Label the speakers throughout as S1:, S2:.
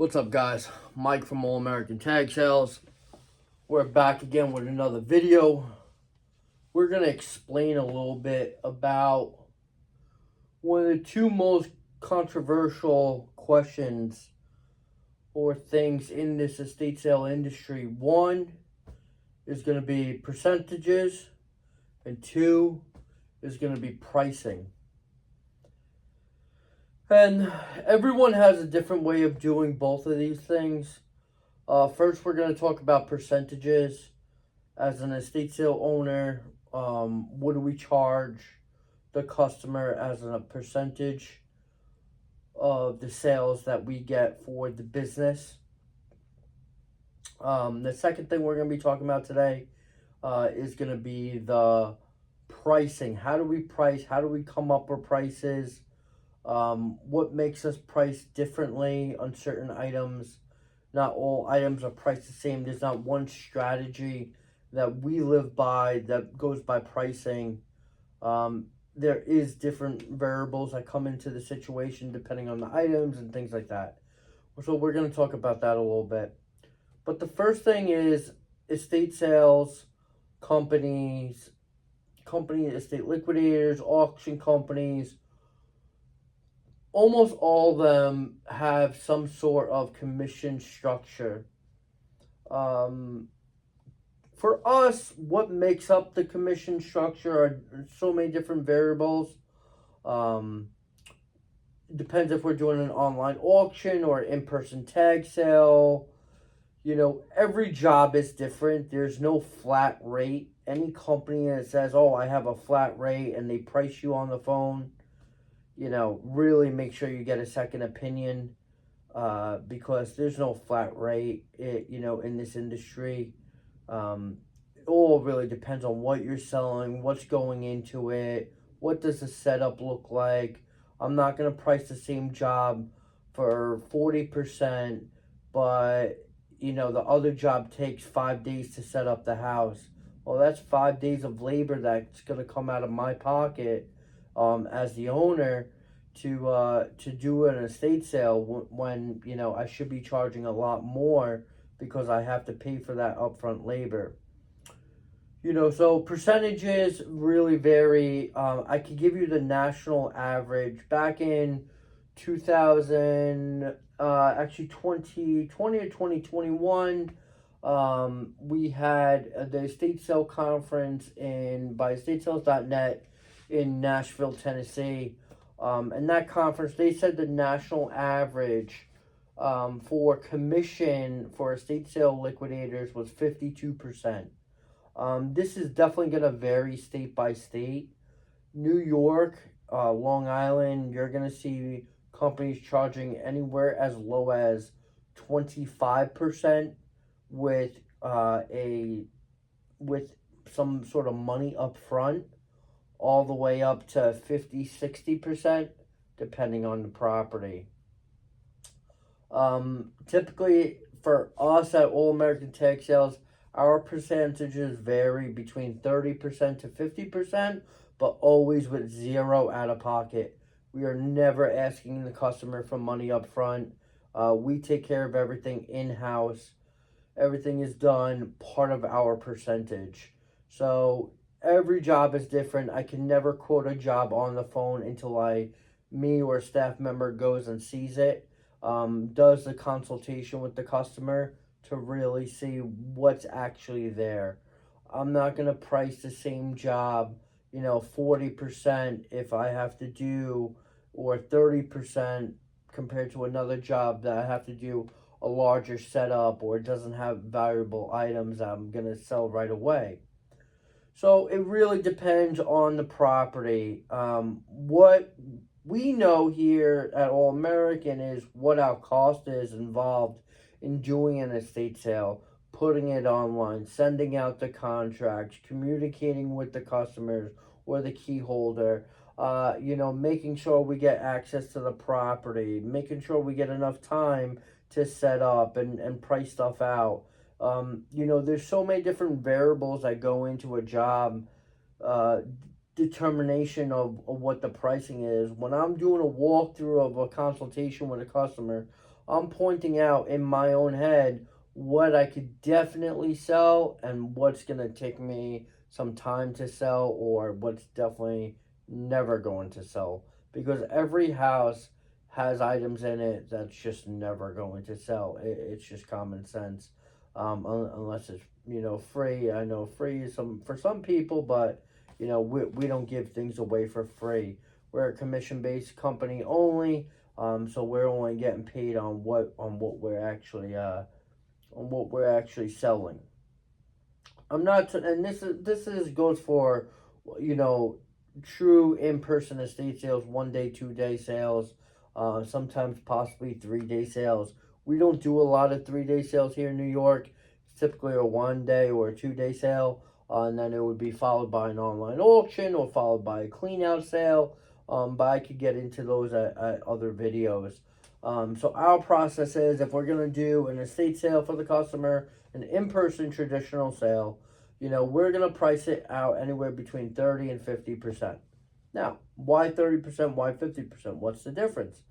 S1: What's up, guys? Mike from All American Tag Sales. We're back again with another video. We're going to explain a little bit about one of the two most controversial questions or things in this estate sale industry. One is going to be percentages, and two is going to be pricing. And everyone has a different way of doing both of these things. First, we're going to talk about percentages. As an estate sale owner, what do we charge the customer as a percentage of the sales that we get for the business? The second thing we're going to be talking about today is going to be the pricing. How do we price? How do we come up with prices? What makes us price differently on certain items? Not all items are priced the same. There's not one strategy that we live by that goes by pricing. There is different variables that come into the situation depending on the items and things like that. So we're going to talk about that a little bit. But the first thing is estate sales, estate liquidators, auction companies. Almost all of them have some sort of commission structure. For us, what makes up the commission structure are so many different variables. Depends if we're doing an online auction or in-person tag sale. You know, every job is different. There's no flat rate. Any company that says, oh, I have a flat rate, and they price you on the phone, you know, really make sure you get a second opinion, because there's no flat rate, in this industry. It all really depends on what you're selling, what's going into it, what does the setup look like. I'm not going to price the same job for 40%, but, the other job takes 5 days to set up the house. Well, that's 5 days of labor that's going to come out of my pocket as the owner to do an estate sale when I should be charging a lot more because I have to pay for that upfront labor. So percentages really vary. I could give you the national average. Back in 2020 or 2021, we had the estate sale conference by estatesales.net in Nashville, Tennessee. And that conference, they said the national average for commission for estate sale liquidators was 52%. This is definitely going to vary state by state. New York, Long Island, you're going to see companies charging anywhere as low as 25% with some sort of money up front, all the way up to 50-60%, depending on the property. Typically, for us at All American Tag Sales, our percentages vary between 30% to 50%, but always with zero out of pocket. We are never asking the customer for money up front. We take care of everything in-house. Everything is done part of our percentage. So every job is different. I can never quote a job on the phone until me or a staff member goes and sees it, does the consultation with the customer to really see what's actually there. I'm not going to price the same job, 40% if I have to do, or 30% compared to another job that I have to do a larger setup or it doesn't have valuable items that I'm going to sell right away. So it really depends on the property. What we know here at All American is what our cost is involved in doing an estate sale, putting it online, sending out the contracts, communicating with the customers or the key holder, making sure we get access to the property, making sure we get enough time to set up and price stuff out. There's so many different variables that go into a job determination of what the pricing is. When I'm doing a walkthrough of a consultation with a customer, I'm pointing out in my own head what I could definitely sell and what's going to take me some time to sell, or what's definitely never going to sell. Because every house has items in it that's just never going to sell. It's just common sense. Unless it's, free. I know free is for some people, but we don't give things away for free. We're a commission-based company only, so we're only getting paid on what we're actually selling. I'm not, and this is goes for, you know, true in-person estate sales, 1 day, 2 day sales, sometimes possibly 3 day sales. We don't do a lot of 3 day sales here in New York. It's typically a 1 day or a 2 day sale, and then it would be followed by an online auction or followed by a clean out sale. But I could get into those at other videos. So our process is, if we're gonna do an estate sale for the customer, an in-person traditional sale, we're gonna price it out anywhere between 30 and 50%. Now, why 30%? Why 50%? What's the difference?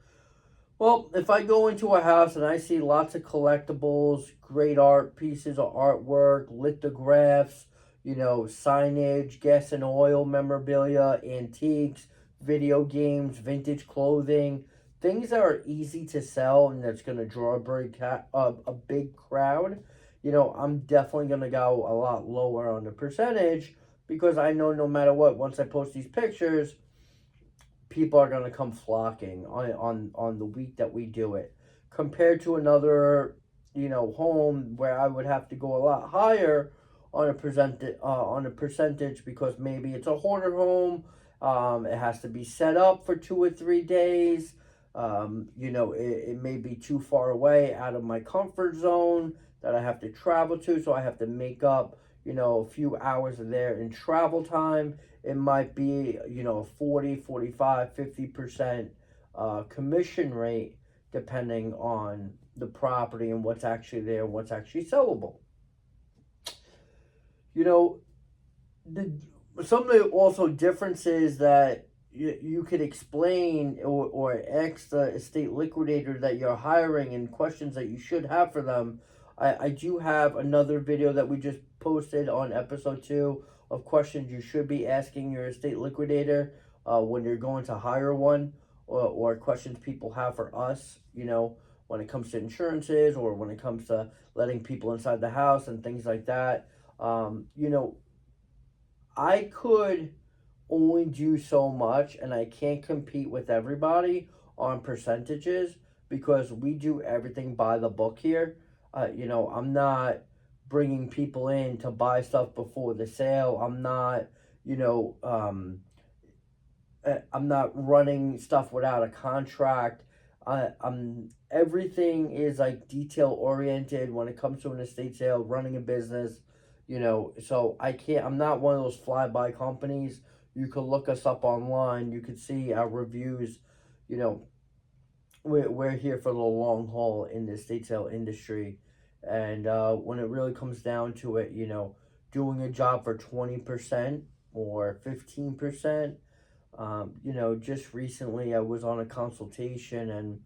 S1: Well, if I go into a house and I see lots of collectibles, great art pieces of artwork, lithographs, signage, gas and oil memorabilia, antiques, video games, vintage clothing, things that are easy to sell and that's going to draw a big crowd, I'm definitely going to go a lot lower on the percentage, because I know no matter what, once I post these pictures, people are going to come flocking on the week that we do it, compared to another home where I would have to go a lot higher on a percentage, because maybe it's a hoarder home. It has to be set up for 2 or 3 days. It may be too far away out of my comfort zone that I have to travel to, so I have to make up a few hours of there in travel time. It might be 40, 45, 50% commission rate, depending on the property and what's actually there and what's actually sellable. Some of the also differences that you could explain or ask the estate liquidator that you're hiring, and questions that you should have for them. I do have another video that we just posted on episode 2 of questions you should be asking your estate liquidator when you're going to hire one, or questions people have for us, when it comes to insurances, or when it comes to letting people inside the house and things like that. I could only do so much, and I can't compete with everybody on percentages, because we do everything by the book here. I'm not bringing people in to buy stuff before the sale. I'm not, I'm not running stuff without a contract. Everything is like detail oriented when it comes to an estate sale, running a business. So I'm not one of those fly-by companies. You could look us up online. You could see our reviews. We're here for the long haul in the estate sale industry. And when it really comes down to it, doing a job for 20% or 15%, just recently I was on a consultation, and,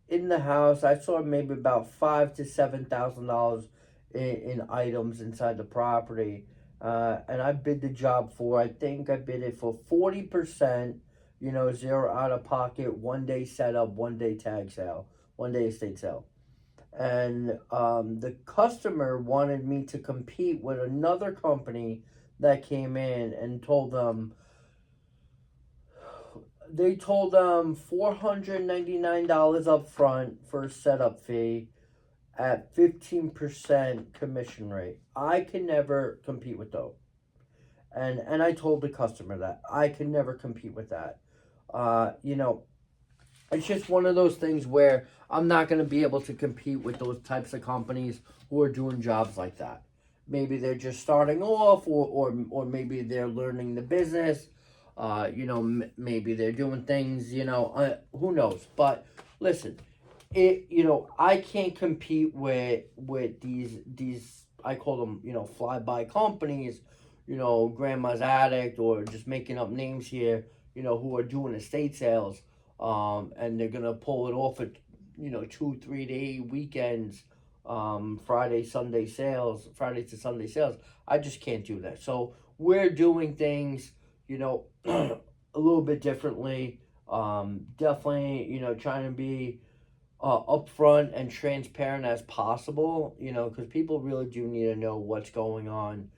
S1: in the house, I saw maybe about $5,000 to $7,000 in items inside the property. And I bid the job for, I think I bid it for 40%, zero out of pocket, 1 day setup, 1 day tag sale, 1 day estate sale. And the customer wanted me to compete with another company that came in and told them $499 up front for a setup fee at 15% commission rate. I can never compete with those. And I told the customer that I can never compete with that. It's just one of those things where I'm not going to be able to compete with those types of companies who are doing jobs like that. Maybe they're just starting off, or maybe they're learning the business. Maybe they're doing things, who knows. But listen, I can't compete with these I call them, fly-by companies, grandma's addict, or just making up names here, who are doing estate sales, and they're gonna pull it off at, 2, 3 day weekends, Friday to Sunday sales. I just can't do that. So we're doing things, a little bit differently. Definitely, trying to be upfront and transparent as possible, because people really do need to know what's going on.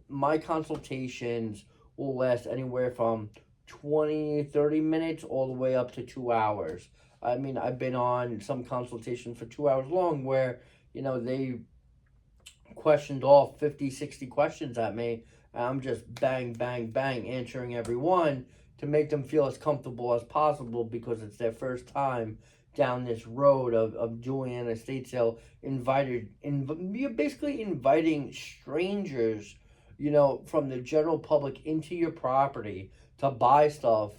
S1: My consultations will last anywhere from 20, 30 minutes all the way up to 2 hours. I mean, I've been on some consultations for 2 hours long where, they questioned all 50, 60 questions at me, and I'm just bang, bang, bang answering every one to make them feel as comfortable as possible, because it's their first time down this road of doing an estate sale. You're basically inviting strangers, from the general public into your property to buy stuff,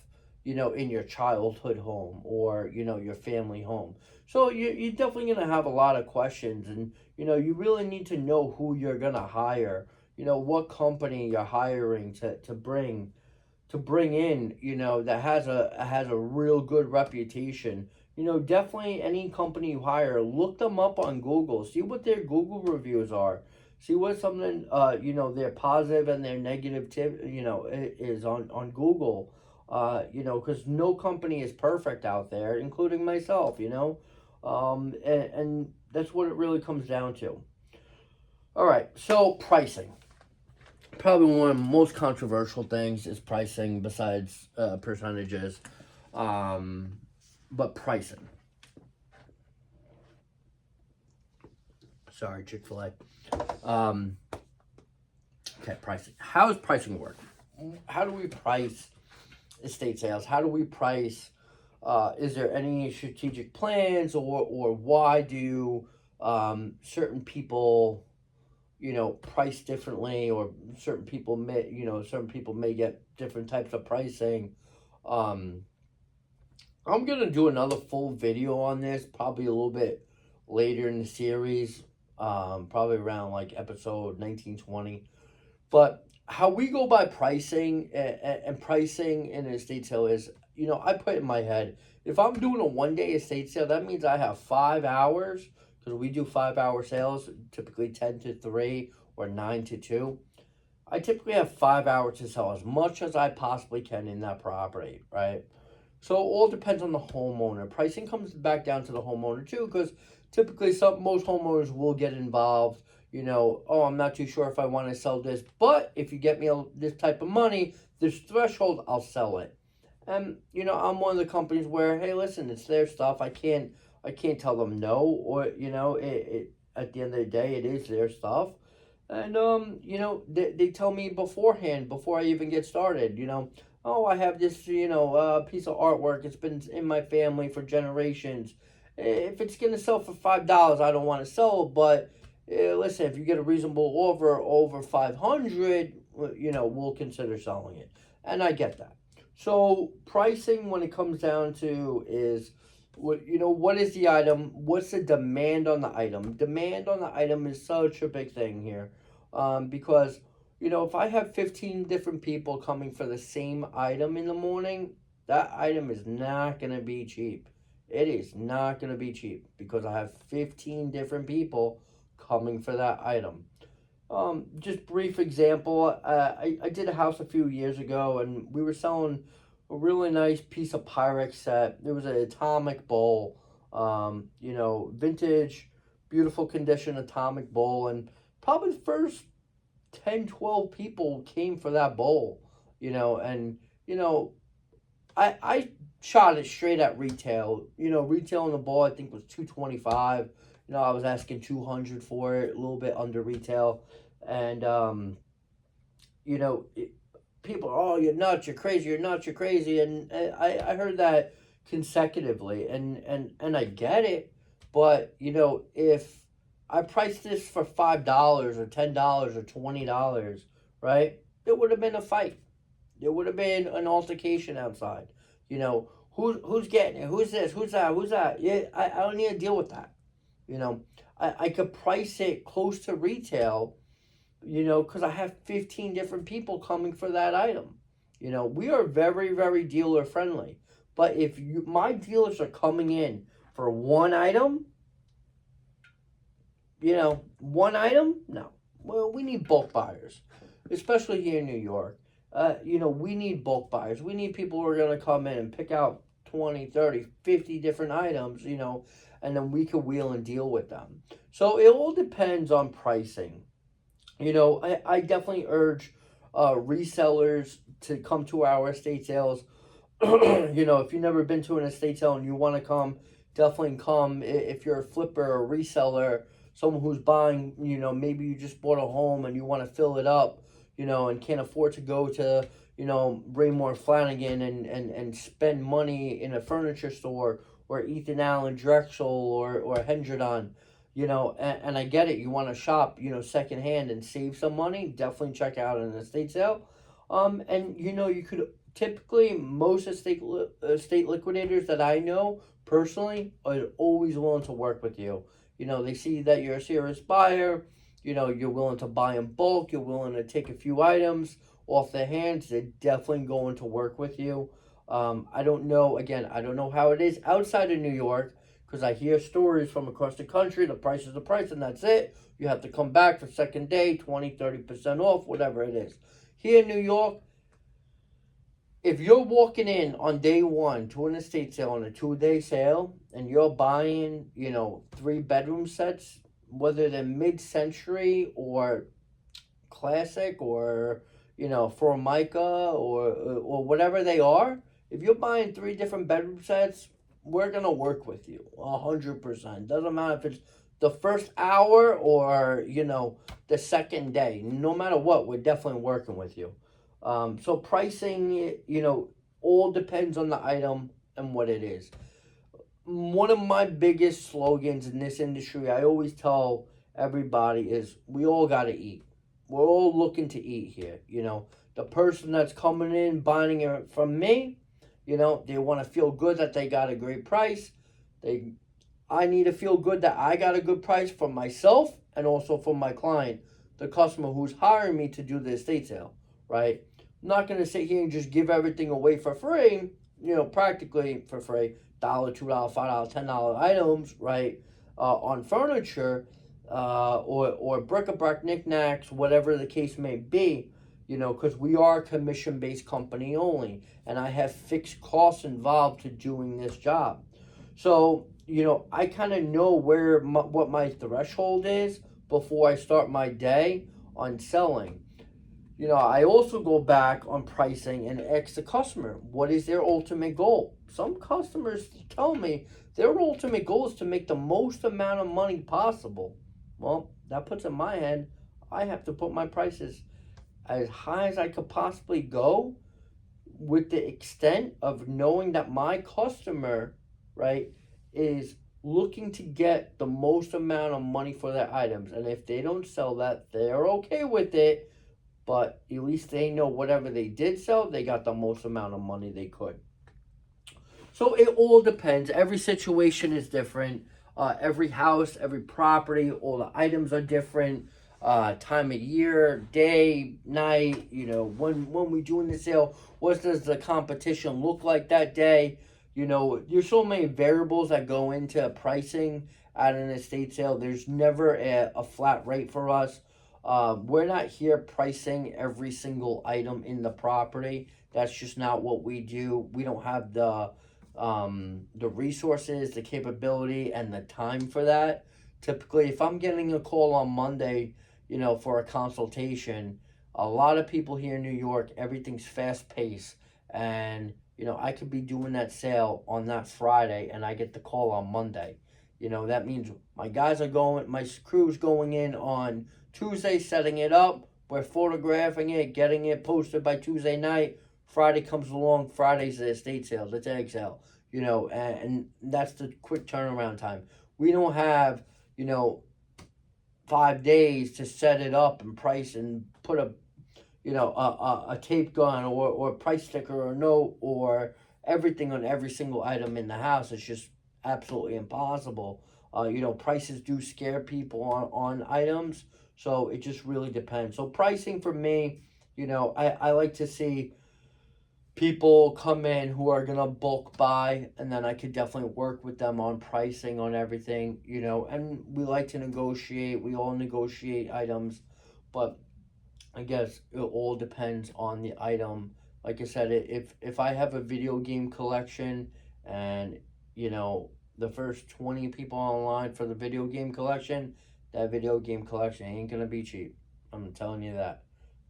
S1: in your childhood home, or, your family home. So you're definitely going to have a lot of questions, and, you really need to know who you're going to hire, what company you're hiring to bring in, that has a real good reputation. Definitely any company you hire, look them up on Google, see what their Google reviews are, see what something, their positive and their negative tip, is on Google, because no company is perfect out there, including myself, and that's what it really comes down to. All right, so pricing. Probably one of the most controversial things is pricing, besides percentages, but pricing. Sorry, Chick-fil-A. Okay, pricing. How does pricing work? How do we price estate sales? How do we price? Is there any strategic plans, or why do certain people, price differently, or certain people may get different types of pricing? I'm gonna do another full video on this, probably a little bit later in the series, probably around like episode 1920. But how we go by pricing, and pricing in an estate sale is, I put in my head, if I'm doing a 1 day estate sale, that means I have 5 hours, because we do 5 hour sales, typically 10 to 3 or 9 to 2. I typically have 5 hours to sell as much as I possibly can in that property, right? So it all depends on the homeowner. Pricing comes back down to the homeowner too, because typically most homeowners will get involved. Oh, I'm not too sure if I want to sell this, but if you get me this type of money, this threshold, I'll sell it. And I'm one of the companies where, hey, listen, it's their stuff. I can't tell them no, or at the end of the day, it is their stuff. And they tell me beforehand, before I even get started, oh, I have this, piece of artwork. It's been in my family for generations. If it's gonna sell for $5, I don't want to sell it. But listen, if you get a reasonable offer over 500, we'll consider selling it. And I get that. So pricing, when it comes down to, is what is the item? What's the demand on the item? Demand on the item is such a big thing here, because if I have 15 different people coming for the same item in the morning, that item is not going to be cheap. It is not going to be cheap, because I have 15 different people coming for that item. Just brief example, I did a house a few years ago, and we were selling a really nice piece of Pyrex set. It was an atomic bowl, vintage, beautiful condition atomic bowl, and probably the first 10, 12 people came for that bowl, and, I shot it straight at retail. Retail on the bowl, I think, was $225. I was asking $200 for it, a little bit under retail. And, people, oh, you're nuts, you're crazy, you're nuts, you're crazy. And I heard that consecutively, and I get it. But, if I priced this for $5 or $10 or $20, right, it would have been a fight. There would have been an altercation outside. Who's getting it? Who's this? Who's that? Who's that? Yeah, I don't need to deal with that. I could price it close to retail, because I have 15 different people coming for that item. We are very, very dealer friendly. But if my dealers are coming in for one item, no. Well, we need bulk buyers, especially here in New York. We need bulk buyers. We need people who are going to come in and pick out 20, 30, 50 different items, and then we can wheel and deal with them. So it all depends on pricing. I definitely urge resellers to come to our estate sales. If you've never been to an estate sale and you want to come, definitely come. If you're a flipper or a reseller, someone who's buying, maybe you just bought a home and you want to fill it up, and can't afford to go to, Raymore Flanagan and spend money in a furniture store or Ethan Allen Drexel or Hendredon, and I get it. You want to shop, secondhand and save some money. Definitely check out an estate sale. And you could typically, most estate liquidators that I know personally are always willing to work with you. They see that you're a serious buyer. You're willing to buy in bulk. You're willing to take a few items off their hands. They're definitely going to work with you. I don't know how it is outside of New York, because I hear stories from across the country. The price is the price, and that's it. You have to come back for second day, 20, 30% off, whatever it is. Here in New York, if you're walking in on day one to an estate sale on a 2-day sale, and you're buying, 3-bedroom sets, whether they're mid-century or classic or, Formica or whatever they are, if you're buying 3 different bedroom sets, we're going to work with you 100%. Doesn't matter if it's the first hour or, the second day. No matter what, we're definitely working with you. So pricing, all depends on the item and what it is. One of my biggest slogans in this industry, I always tell everybody, is we all got to eat. We're all looking to eat here. The person that's coming in, buying it from me, they want to feel good that they got a great price. I need to feel good that I got a good price for myself and also for my client, the customer who's hiring me to do the estate sale, right? I'm not going to sit here and just give everything away for free, practically for free, $1, $2, $5, $10 items, right, on furniture or bric-a-brac knickknacks, whatever the case may be, because we are a commission-based company only, and I have fixed costs involved to doing this job. So, I kind of know what my threshold is before I start my day on selling. I also go back on pricing and ask the customer, what is their ultimate goal? Some customers tell me their ultimate goal is to make the most amount of money possible. Well, that puts in my head, I have to put my prices as high as I could possibly go, with the extent of knowing that my customer, right, is looking to get the most amount of money for their items. And if they don't sell that, they're okay with it, but at least they know whatever they did sell, they got the most amount of money they could. So it all depends. Every situation is different. Every house, every property, all the items are different. Time of year, day, night, when we doing the sale, what does the competition look like that day? There's so many variables that go into pricing at an estate sale. There's never a flat rate for us. We're not here pricing every single item in the property. That's just not what we do. We don't have the resources, the capability, and the time for that. Typically, if I'm getting a call on Monday, for a consultation, a lot of people here in New York, everything's fast paced, and I could be doing that sale on that Friday, and I get the call on Monday. That means my crew's going in on Tuesday, setting it up. We're photographing it, getting it posted by Tuesday night. Friday comes along. Friday's the estate sale, the tag sale. And that's the quick turnaround time. We don't have 5 days to set it up and price and put a tape gun or a price sticker or a note or everything on every single item in the house. It's just absolutely impossible. Prices do scare people on items, so it just really depends. So pricing for me, I like to see people come in who are gonna bulk buy, and then I could definitely work with them on pricing on everything, and we like to negotiate. We all negotiate items, but I guess it all depends on the item. Like I said, if I have a video game collection, and you know the first 20 people online for the video game collection, that video game collection ain't gonna be cheap. I'm telling you that.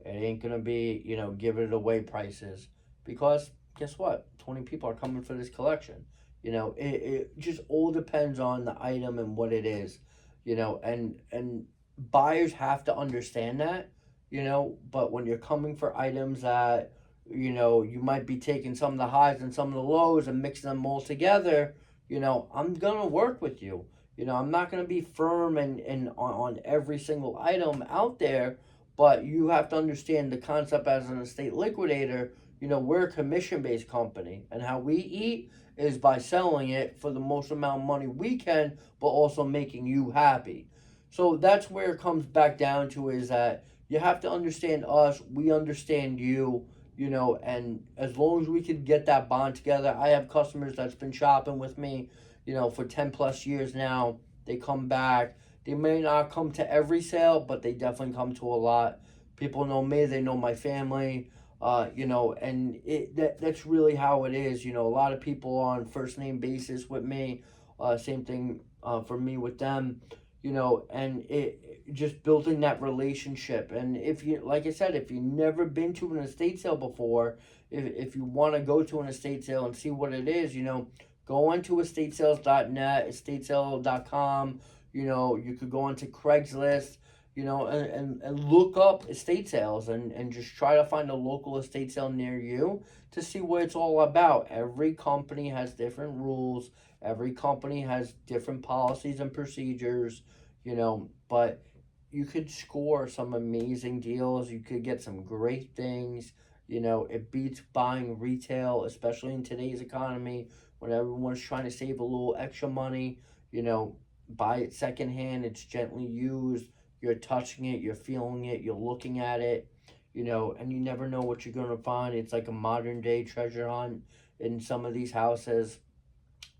S1: It ain't gonna be, give it away prices, because guess what? 20 people are coming for this collection. It just all depends on the item and what it is, and buyers have to understand that, but when you're coming for items that, you might be taking some of the highs and some of the lows and mixing them all together, I'm gonna work with you. I'm not gonna be firm and on every single item out there, but you have to understand the concept as an estate liquidator. We're a commission based company, and how we eat is by selling it for the most amount of money we can, but also making you happy. So that's where it comes back down to, is that you have to understand us, we understand you, and as long as we could get that bond together. I have customers that's been shopping with me, for 10 plus years now. They come back. They may not come to every sale, but they definitely come to a lot. People know me, they know my family, and that's really how it is. A lot of people on first name basis with me, same thing for me with them, and it just building that relationship. And if you, like I said, if you've never been to an estate sale before, if you want to go to an estate sale and see what it is, go on to estatesales.net, estatesale.com. You could go onto Craigslist, and look up estate sales, and just try to find a local estate sale near you to see what it's all about. Every company has different rules. Every company has different policies and procedures, but you could score some amazing deals. You could get some great things. It beats buying retail, especially in today's economy when everyone's trying to save a little extra money. Buy it secondhand. It's gently used. You're touching it, you're feeling it, you're looking at it, and you never know what you're going to find. It's like a modern day treasure hunt in some of these houses.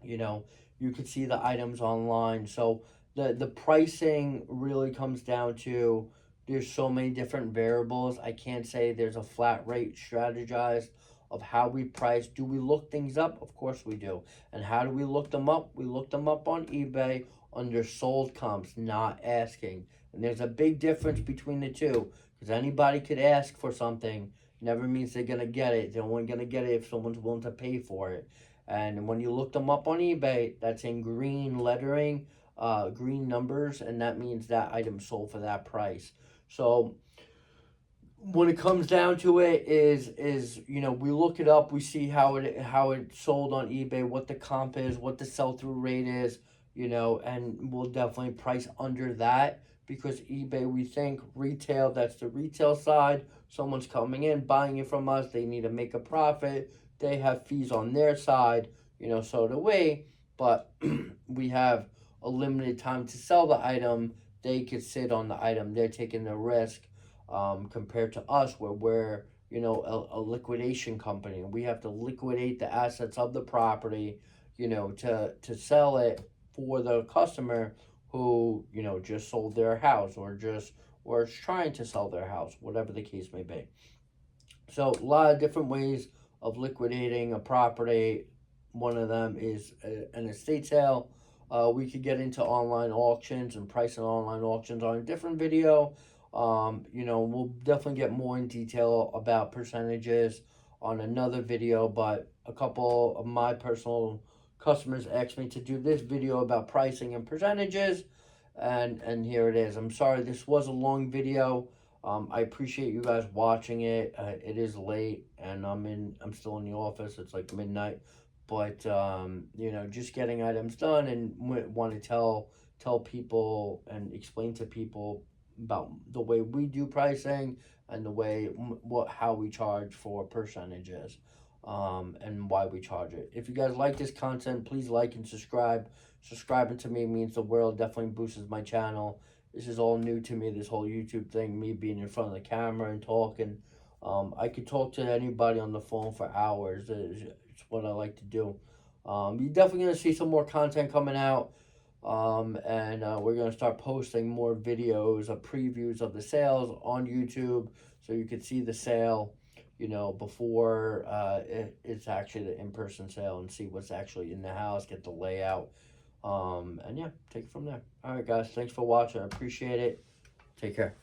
S1: You could see the items online. So the pricing really comes down to, there's so many different variables. I can't say there's a flat rate strategized of how we price. Do we look things up? Of course we do. And how do we look them up? We look them up on eBay under sold comps, not asking. And there's a big difference between the two, because anybody could ask for something. Never means they're going to get it. They're only going to get it if someone's willing to pay for it. And when you look them up on eBay, that's in green lettering, green numbers, and that means that item sold for that price. So when it comes down to it, is we look it up, we see how it sold on eBay, what the comp is, what the sell-through rate is, and we'll definitely price under that, because eBay, we think retail, that's the retail side. Someone's coming in, buying it from us, they need to make a profit. They have fees on their side, so do we, but we have a limited time to sell the item. They could sit on the item. They're taking the risk, compared to us, where we're, a liquidation company. We have to liquidate the assets of the property, to sell it for the customer who, just sold their house, or is trying to sell their house, whatever the case may be. So a lot of different ways of liquidating a property. One of them is an estate sale. We could get into online auctions and pricing online auctions on a different video. We'll definitely get more in detail about percentages on another video, but a couple of my personal customers asked me to do this video about pricing and percentages, and here it is. I'm sorry this was a long video. I appreciate you guys watching it. It is late, and I'm still in the office. It's like midnight, but just getting items done, and want to tell people and explain to people about the way we do pricing, and the way how we charge for percentages. and why we charge it. If you guys like this content, please like and subscribe. Subscribing to me means the world. Definitely boosts my channel. This is all new to me, this whole YouTube thing, me being in front of the camera and talking. I could talk to anybody on the phone for hours. It's what I like to do. You're definitely going to see some more content coming out. And we're going to start posting more videos of previews of the sales on YouTube so you can see the sale, before it's actually the in-person sale, and see what's actually in the house, get the layout. And yeah, take it from there. All right, guys, thanks for watching. I appreciate it. Take care.